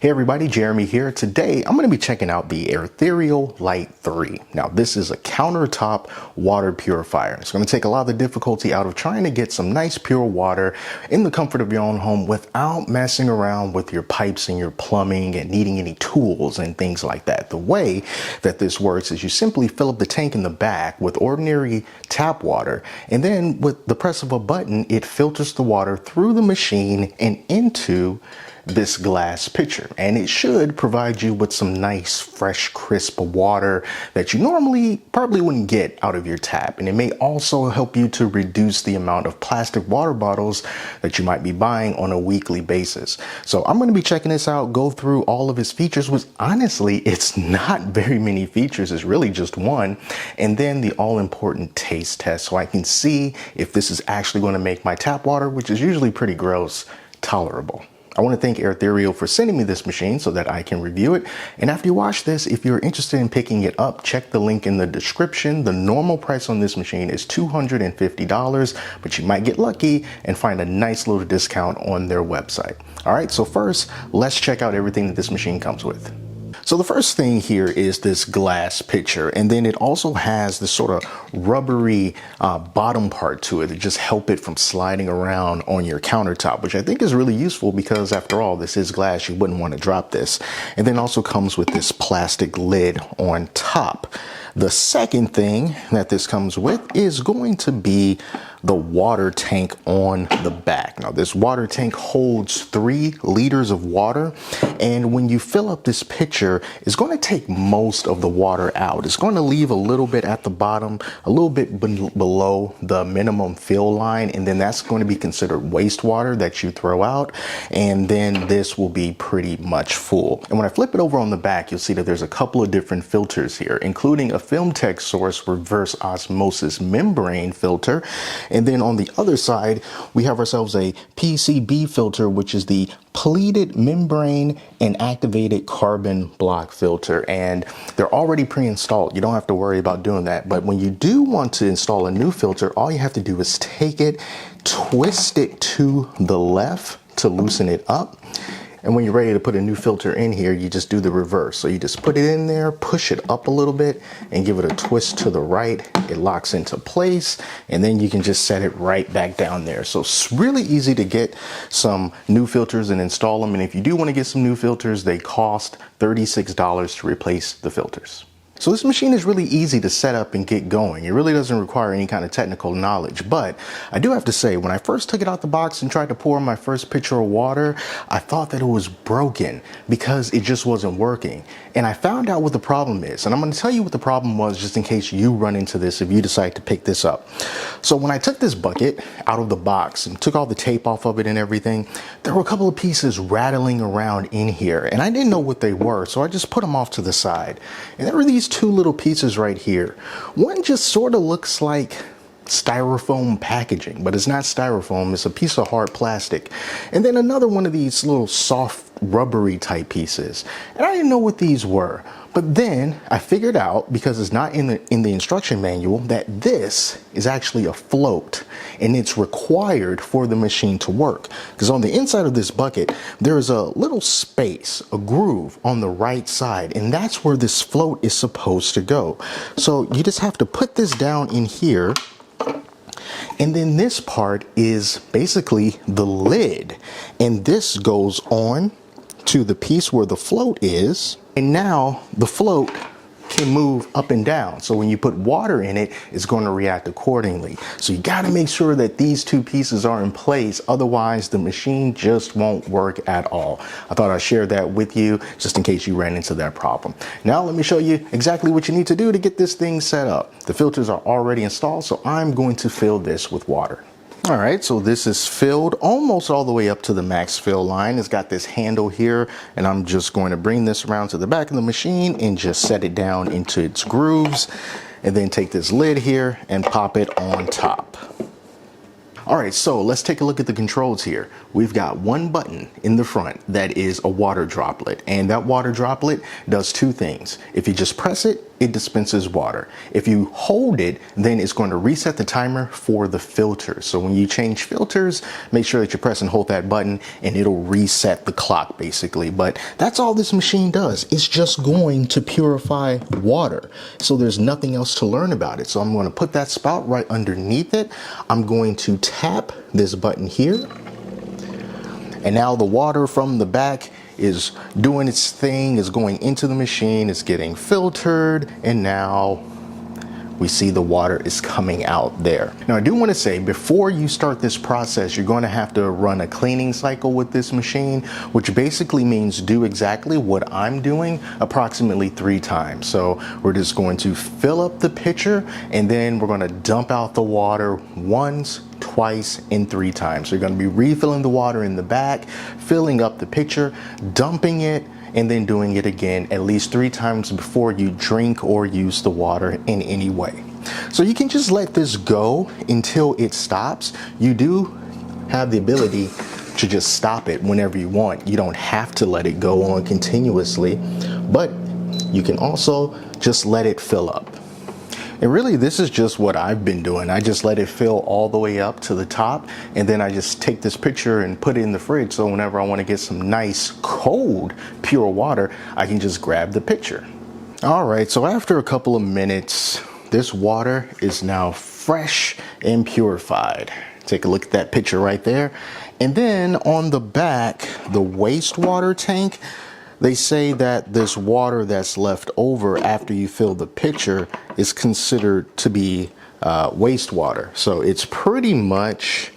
Hey everybody, Jeremy here. Today I'm going to be checking out the Airthereal Lite3. Now this is a countertop water purifier. It's going to take a lot of the difficulty out of trying to get some nice pure water in the comfort of your own home without messing around with your pipes and your plumbing and needing any tools and things like that. The way that this works is you simply fill up the tank in the back with ordinary tap water, and then with the press of a button it filters the water through the machine and into this glass pitcher, and it should provide you with some nice fresh crisp water that you normally probably wouldn't get out of your tap. And it may also help you to reduce the amount of plastic water bottles that you might be buying on a weekly basis. So I'm going to be checking this out, go through all of its features, which honestly it's not very many features, it's really just one, and then the all-important taste test so I can see if this is actually going to make my tap water, which is usually pretty gross, tolerable. I want to thank Airthereal for sending me this machine so that I can review it. And after you watch this, if you're interested in picking it up, check the link in the description. The normal price on this machine is $250, but you might get lucky and find a nice little discount on their website. All right, so first, let's check out everything that this machine comes with. So the first thing here is this glass pitcher, and then it also has this sort of rubbery bottom part to it to just help it from sliding around on your countertop, which I think is really useful because after all, this is glass, you wouldn't want to drop this. And then also comes with this plastic lid on top. The second thing that this comes with is going to be the water tank on the back. Now this water tank holds 3 liters of water, and when you fill up this pitcher, it's going to take most of the water out. It's going to leave a little bit at the bottom, a little bit below the minimum fill line, and then that's going to be considered wastewater that you throw out, and then this will be pretty much full. And when I flip it over on the back, you'll see that there's a couple of different filters here, including a FilmTech source reverse osmosis membrane filter. And then on the other side, we have ourselves a PCB filter, which is the pleated membrane and activated carbon block filter. And they're already pre-installed. You don't have to worry about doing that. But when you do want to install a new filter, all you have to do is take it, twist it to the left to loosen it up. And when you're ready to put a new filter in here, you just do the reverse. So you just put it in there, push it up a little bit, and give it a twist to the right. It locks into place, and then you can just set it right back down there. So it's really easy to get some new filters and install them. And if you do want to get some new filters, they cost $36 to replace the filters. So this machine is really easy to set up and get going. It really doesn't require any kind of technical knowledge, but I do have to say, when I first took it out the box and tried to pour my first pitcher of water, I thought that it was broken because it just wasn't working. And I found out what the problem is, and I'm going to tell you what the problem was just in case you run into this if you decide to pick this up. So when I took this bucket out of the box and took all the tape off of it and everything, there were a couple of pieces rattling around in here, and I didn't know what they were, so I just put them off to the side. And there were these 2 little pieces right here. One just sort of looks like styrofoam packaging, but it's not styrofoam, it's a piece of hard plastic. And then another one of these little soft rubbery type pieces, and I didn't know what these were. But then I figured out, because it's not in the instruction manual, that this is actually a float, and it's required for the machine to work. Because on the inside of this bucket, there is a little space, a groove on the right side, and that's where this float is supposed to go. So you just have to put this down in here, and then this part is basically the lid, and this goes on to the piece where the float is, and now the float can move up and down. So when you put water in it, it's going to react accordingly. So you got to make sure that these 2 pieces are in place, otherwise the machine just won't work at all. I thought I'd share that with you just in case you ran into that problem. Now let me show you exactly what you need to do to get this thing set up. The filters are already installed, so I'm going to fill this with water. All right, so this is filled almost all the way up to the max fill line. It's got this handle here, and I'm just going to bring this around to the back of the machine and just set it down into its grooves, and then take this lid here and pop it on top. All right, so let's take a look at the controls here. We've got one button in the front that is a water droplet, and that water droplet does 2 things. If you just press it, it dispenses water. If you hold it, then it's going to reset the timer for the filter. So when you change filters, make sure that you press and hold that button and it'll reset the clock basically. But that's all this machine does. It's just going to purify water. So there's nothing else to learn about it. So I'm going to put that spout right underneath it. I'm going to tap this button here. And now the water from the back is doing its thing, is going into the machine, it's getting filtered, and now we see the water is coming out there. Now I do want to say, before you start this process, you're going to have to run a cleaning cycle with this machine, which basically means do exactly what I'm doing approximately 3 times. So we're just going to fill up the pitcher, and then we're going to dump out the water once, twice, and 3 times. So you're going to be refilling the water in the back, filling up the pitcher, dumping it, and then doing it again at least 3 times before you drink or use the water in any way. So you can just let this go until it stops. You do have the ability to just stop it whenever you want. You don't have to let it go on continuously, but you can also just let it fill up. And really, this is just what I've been doing. I just let it fill all the way up to the top, and then I just take this picture and put it in the fridge, so whenever I want to get some nice cold pure water, I can just grab the pitcher. All right, so after a couple of minutes, this water is now fresh and purified. Take a look at that picture right there. And then on the back, the wastewater tank, they say that this water that's left over after you fill the pitcher is considered to be wastewater. So it's pretty much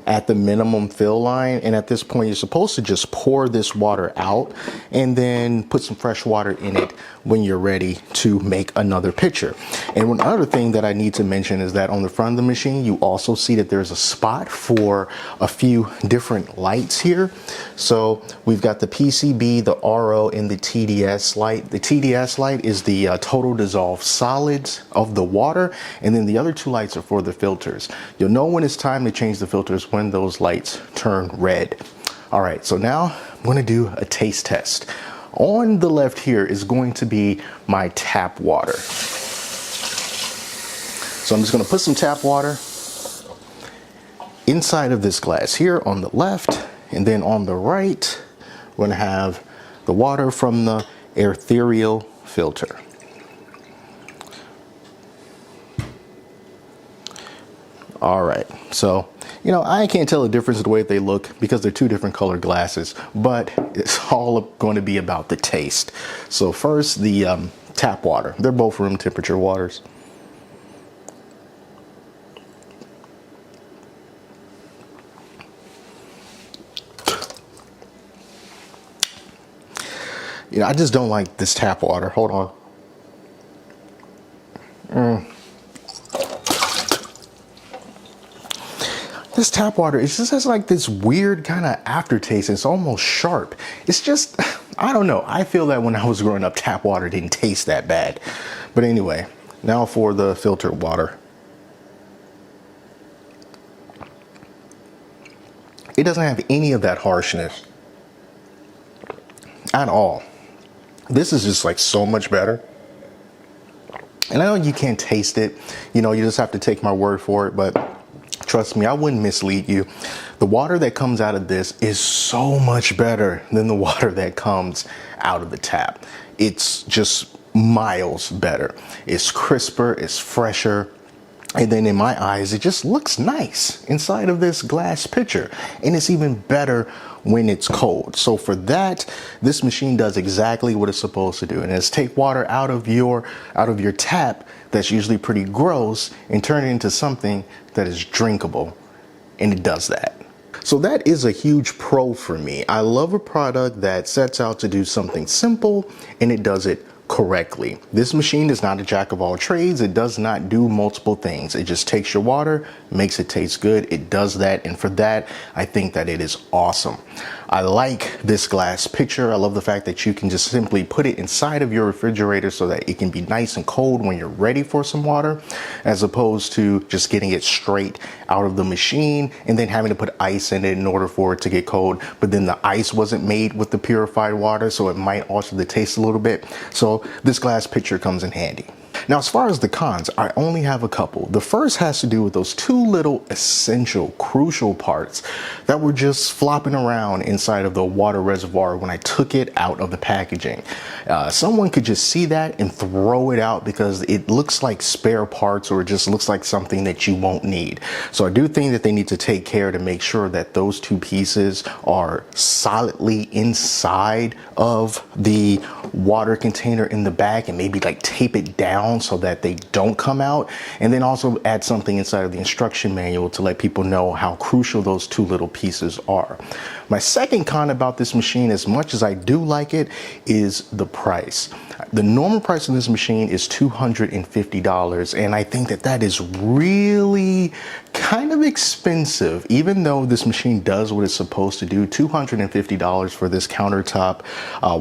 at the minimum fill line, and at this point you're supposed to just pour this water out and then put some fresh water in it when you're ready to make another pitcher. And one other thing that I need to mention is that on the front of the machine you also see that there's a spot for a few different lights here. So we've got the PCB, the RO, and the TDS light. The TDS light is the total dissolved solids of the water, and then the other 2 lights are for the filters. You'll know when it's time to change the filters when those lights turn red. All right, so now I'm going to do a taste test. On the left here is going to be my tap water. So I'm just going to put some tap water inside of this glass here on the left, and then on the right we're going to have the water from the Airthereal filter. All right, so you know, I can't tell the difference in the way they look because they're 2 different color glasses, but it's all going to be about the taste. So first, the tap water. They're both room temperature waters. You know, I just don't like this tap water. Hold on. This tap water, it just has like this weird kind of aftertaste. It's almost sharp. It's just, I don't know. I feel that when I was growing up, tap water didn't taste that bad. But anyway, now for the filtered water. It doesn't have any of that harshness at all. This is just like so much better. And I know you can't taste it. You know, you just have to take my word for it, but trust me, I wouldn't mislead you. The water that comes out of this is so much better than the water that comes out of the tap. It's just miles better. It's crisper, it's fresher. And then in my eyes, it just looks nice inside of this glass pitcher. And it's even better when it's cold. So for that, this machine does exactly what it's supposed to do. And it's take water out of your tap that's usually pretty gross and turn it into something that is drinkable. And it does that. So that is a huge pro for me. I love a product that sets out to do something simple and it does it correctly. This machine is not a jack of all trades. It does not do multiple things. It just takes your water, makes it taste good. It does that, and for that, I think that it is awesome. I like this glass picture. I love the fact that you can just simply put it inside of your refrigerator so that it can be nice and cold when you're ready for some water, as opposed to just getting it straight out of the machine and then having to put ice in it in order for it to get cold. But then the ice wasn't made with the purified water, so it might alter the taste a little bit. So this glass pitcher comes in handy. Now, as far as the cons, I only have a couple. The first has to do with those two little essential, crucial parts that were just flopping around inside of the water reservoir when I took it out of the packaging. Someone could just see that and throw it out because it looks like spare parts, or it just looks like something that you won't need. So I do think that they need to take care to make sure that those two pieces are solidly inside of the water container in the back, and maybe like tape it down so that they don't come out, and then also add something inside of the instruction manual to let people know how crucial those two little pieces are. My second con about this machine, as much as I do like it, is the price. The normal price of this machine is $250, and I think that that is really kind of expensive. Even though this machine does what it's supposed to do, $250 for this countertop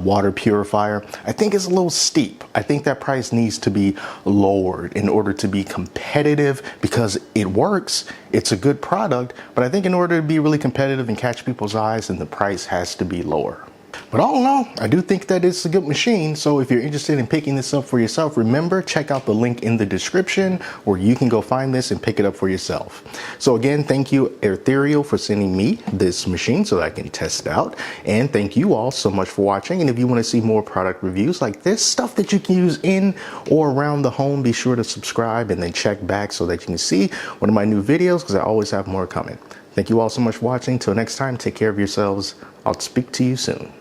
water purifier, I think is a little steep. I think that price needs to be lowered in order to be competitive, because it works, it's a good product, but I think in order to be really competitive and catch people's eyes, then the price has to be lower. But all in all, I do think that it's a good machine. So if you're interested in picking this up for yourself, remember, check out the link in the description where you can go find this and pick it up for yourself. So again, thank you, Airthereal, for sending me this machine so that I can test it out. And thank you all so much for watching. And if you want to see more product reviews like this, stuff that you can use in or around the home, be sure to subscribe and then check back so that you can see one of my new videos, because I always have more coming. Thank you all so much for watching. Till next time, take care of yourselves. I'll speak to you soon.